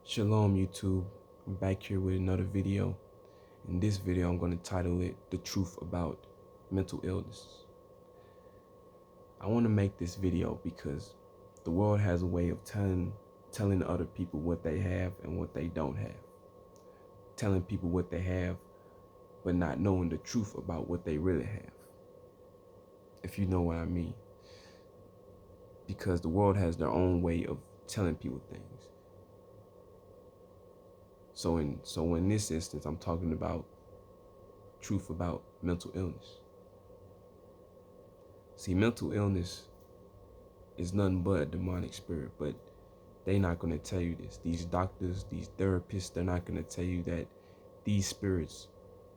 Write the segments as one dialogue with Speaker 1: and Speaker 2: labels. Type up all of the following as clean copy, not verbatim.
Speaker 1: Shalom YouTube, I'm back here with another video. In this video I'm going to title it The Truth About Mental Illness. I want to make this video because the world has a way of telling other people what they have and what they don't have. Telling people what they have but not knowing the truth about what they really have. If you know what I mean. Because the world has their own way of telling people things. So in this instance, I'm talking about truth about mental illness. See, mental illness is nothing but a demonic spirit, but they're not going to tell you this. These doctors, these therapists, they're not going to tell you that these spirits,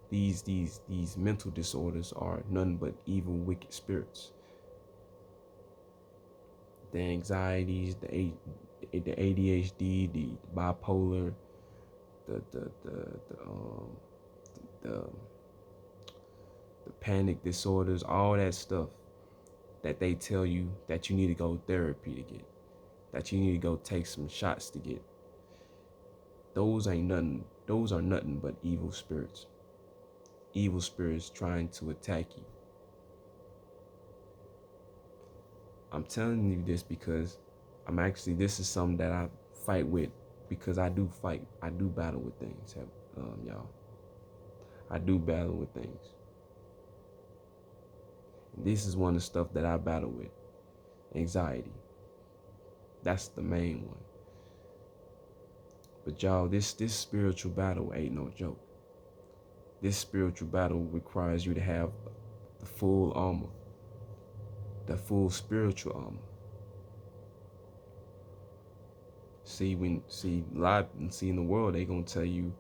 Speaker 1: these mental disorders are nothing but evil, wicked spirits. The anxieties, the ADHD, the bipolar, the panic disorders, all that stuff that they tell you that you need to go therapy to get, that you need to go take some shots to get. Those are nothing but evil spirits. Evil spirits trying to attack you. I'm telling you this because this is something that I fight with, because I do battle with things, y'all. I do battle with things. And this is one of the stuff that I battle with. Anxiety. That's the main one. But y'all, this spiritual battle ain't no joke. This spiritual battle requires you to have the full armor. The full spiritual armor. See, in the world, they gonna tell you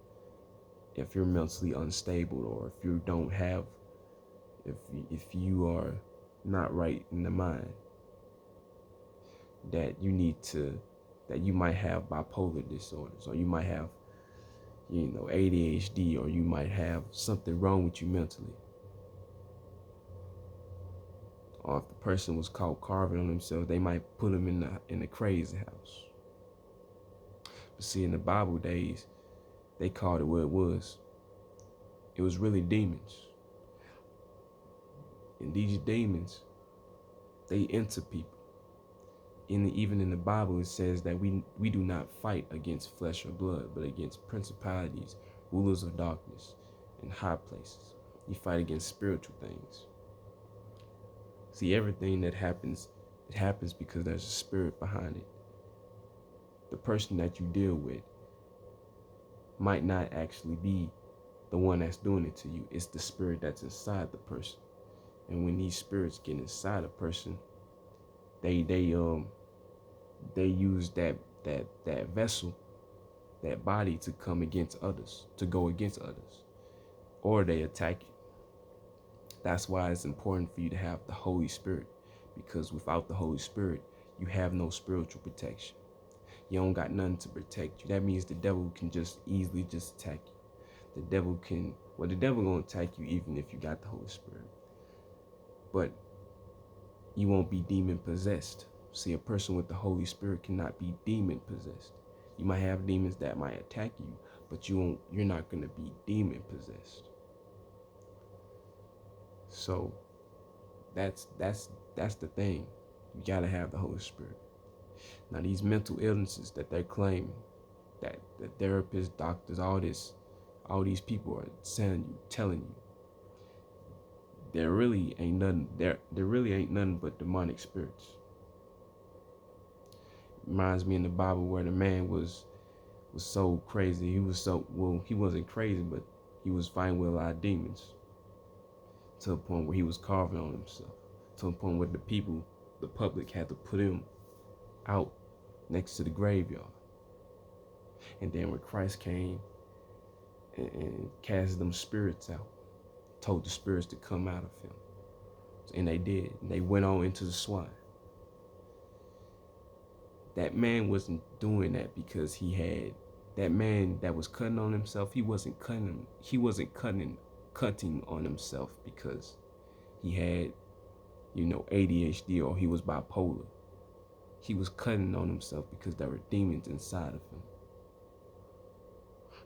Speaker 1: if you're mentally unstable, or if you don't have, if you are not right in the mind, that you might have bipolar disorders, or you might have, ADHD, or you might have something wrong with you mentally. Or if the person was caught carving on themselves, they might put them in the crazy house. But see, in the Bible days, they called it what it was. It was really demons. And these demons, they enter people. Even in the Bible, it says that we do not fight against flesh or blood, but against principalities, rulers of darkness, and high places. You fight against spiritual things. See, everything that happens, it happens because there's a spirit behind it. The person that you deal with might not actually be the one that's doing it to you. It's the spirit that's inside the person. And when these spirits get inside a person, they use that vessel, that body, to come against others, to go against others, or they attack you. That's why it's important for you to have the Holy Spirit, because without the Holy Spirit, you have no spiritual protection. You don't got nothing to protect you. That means the devil can just easily just attack you. The devil gonna attack you even if you got the Holy Spirit. But you won't be demon possessed. See, a person with the Holy Spirit cannot be demon possessed. You might have demons that might attack you, but you're not gonna be demon possessed. So that's the thing. You gotta have the Holy Spirit. Now, these mental illnesses that they're claiming, that the therapists, doctors, all these people are telling you, there really ain't nothing but demonic spirits. It reminds me in the Bible where the man was so crazy. He wasn't crazy, but he was fighting with a lot of demons, to a point where he was carving on himself, to a point where the public had to put him out next to the graveyard. And then when Christ came and cast them spirits out, told the spirits to come out of him, and they did. And they went on into the swine. That man wasn't doing that because that man that was cutting on himself, he wasn't cutting on himself because he had, ADHD, or he was bipolar. He was cutting on himself because there were demons inside of him.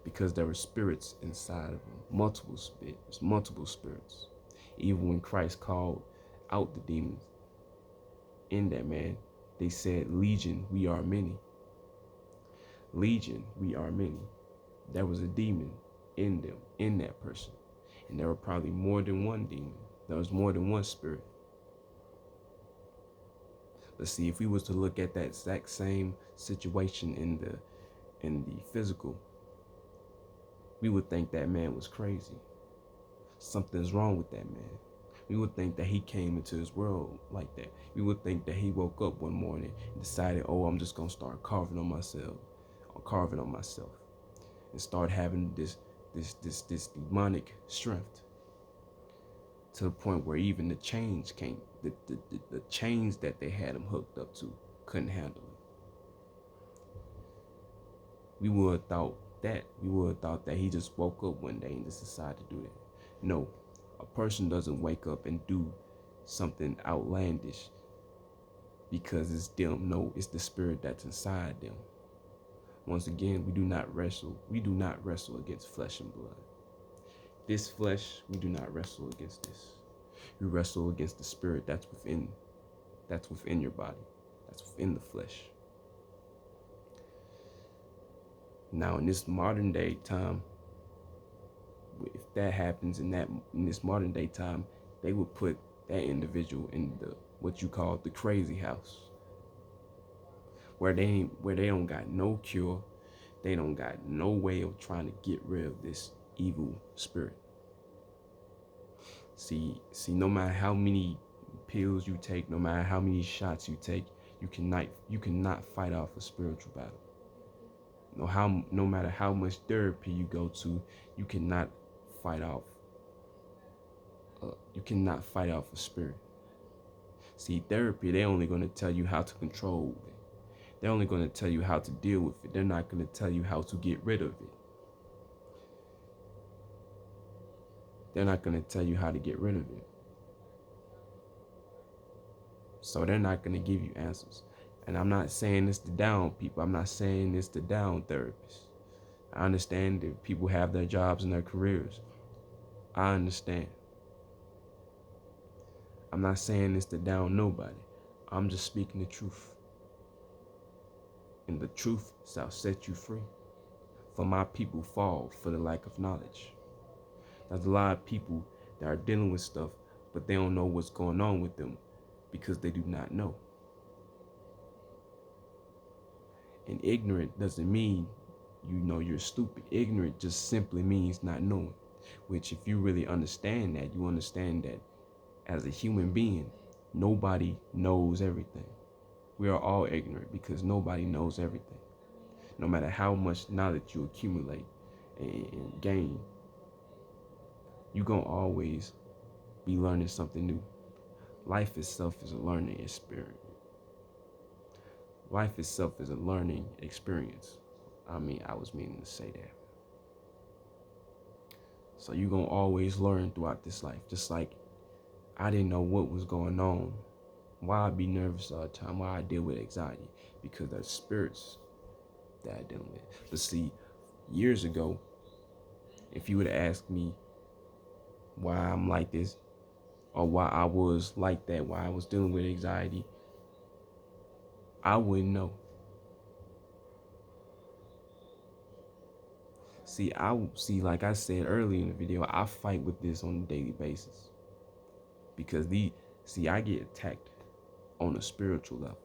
Speaker 1: because there were spirits inside of him, multiple spirits. Even when Christ called out the demons in that man, they said, Legion, we are many. Legion, we are many. There was a demon in them, in that person. And there were probably more than one demon. There was more than one spirit. But see, if we was to look at that exact same situation in the physical, we would think that man was crazy. Something's wrong with that man. We would think that he came into this world like that. We would think that he woke up one morning and decided, oh, I'm just gonna start carving on myself, and start having this demonic strength, to the point where even the chains the chains that they had him hooked up to couldn't handle him. We would have thought that he just woke up one day and just decided to do that. No, a person doesn't wake up and do something outlandish because it's them. No, it's the spirit that's inside them. Once again, we do not wrestle against flesh and blood. This flesh, we do not wrestle against this. We wrestle against the spirit that's within your body, that's within the flesh. Now, in this modern day time, if that happens in this modern day time, they would put that individual in what you call the crazy house, where they don't got no cure, they don't got no way of trying to get rid of this evil spirit. See, no matter how many pills you take, no matter how many shots you take, you cannot fight off a spiritual battle. No matter how much therapy you go to, you cannot fight off a spirit. See, therapy, they're only going to tell you how to control it. They're only going to tell you how to deal with it. They're not going to tell you how to get rid of it. They're not going to tell you how to get rid of it. So they're not going to give you answers. And I'm not saying this to down people. I'm not saying this to down therapists. I understand that people have their jobs and their careers. I understand. I'm not saying this to down nobody. I'm just speaking the truth. And the truth shall set you free. For my people fall for the lack of knowledge. There's a lot of people that are dealing with stuff, but they don't know what's going on with them because they do not know. And ignorant doesn't mean you're stupid. Ignorant just simply means not knowing, which if you really understand that, you understand that as a human being, nobody knows everything. We are all ignorant because nobody knows everything. No matter how much knowledge you accumulate and gain, you're going to always be learning something new. Life itself is a learning experience. Life itself is a learning experience. I was meaning to say that. So you're going to always learn throughout this life. Just like I didn't know what was going on, why I be nervous all the time, why I deal with anxiety, because there's spirits that I deal with. But see, years ago, if you would have asked me why I'm like this, or why I was like that, why I was dealing with anxiety, I wouldn't know. See, like I said earlier in the video, I fight with this on a daily basis. Because I get attacked on a spiritual level.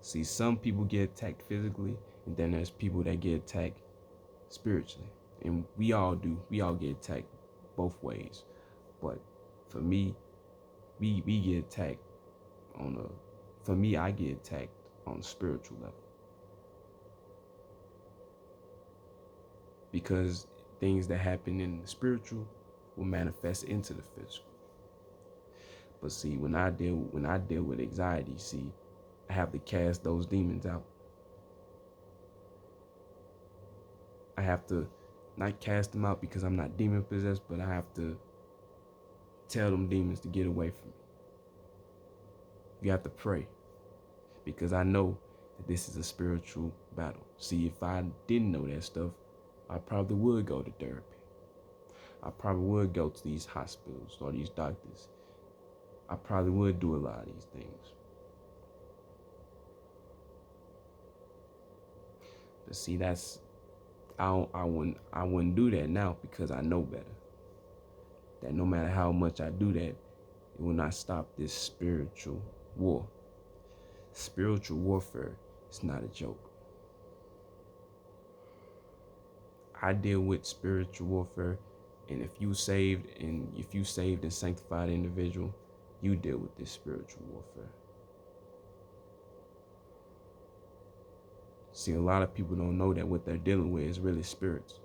Speaker 1: See, some people get attacked physically, and then there's people that get attacked spiritually. And we all do. We all get attacked both ways. But for me, we get attacked I get attacked on a spiritual level. Because things that happen in the spiritual will manifest into the physical. But see, when I deal with anxiety, see, I have to cast those demons out. I have to not cast them out because I'm not demon possessed, but I have to tell them demons to get away from me. You have to pray, because I know that this is a spiritual battle. See, if I didn't know that stuff, I probably would go to therapy. I probably would go to these hospitals or these doctors. I probably would do a lot of these things. But see, I wouldn't do that now because I know better. That no matter how much I do that, it will not stop this spiritual war. Spiritual warfare is not a joke. I deal with spiritual warfare, and if you saved and sanctified individual, you deal with this spiritual warfare. See, a lot of people don't know that what they're dealing with is really spirits.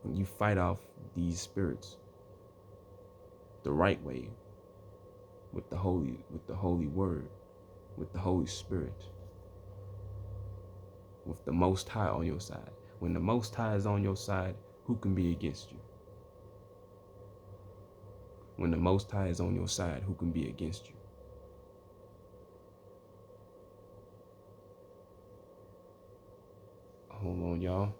Speaker 1: When you fight off these spirits the right way, with the holy word, with the Holy Spirit, with the Most High on your side. When the Most High is on your side, who can be against you? When the Most High is on your side, who can be against you? Hold on, y'all.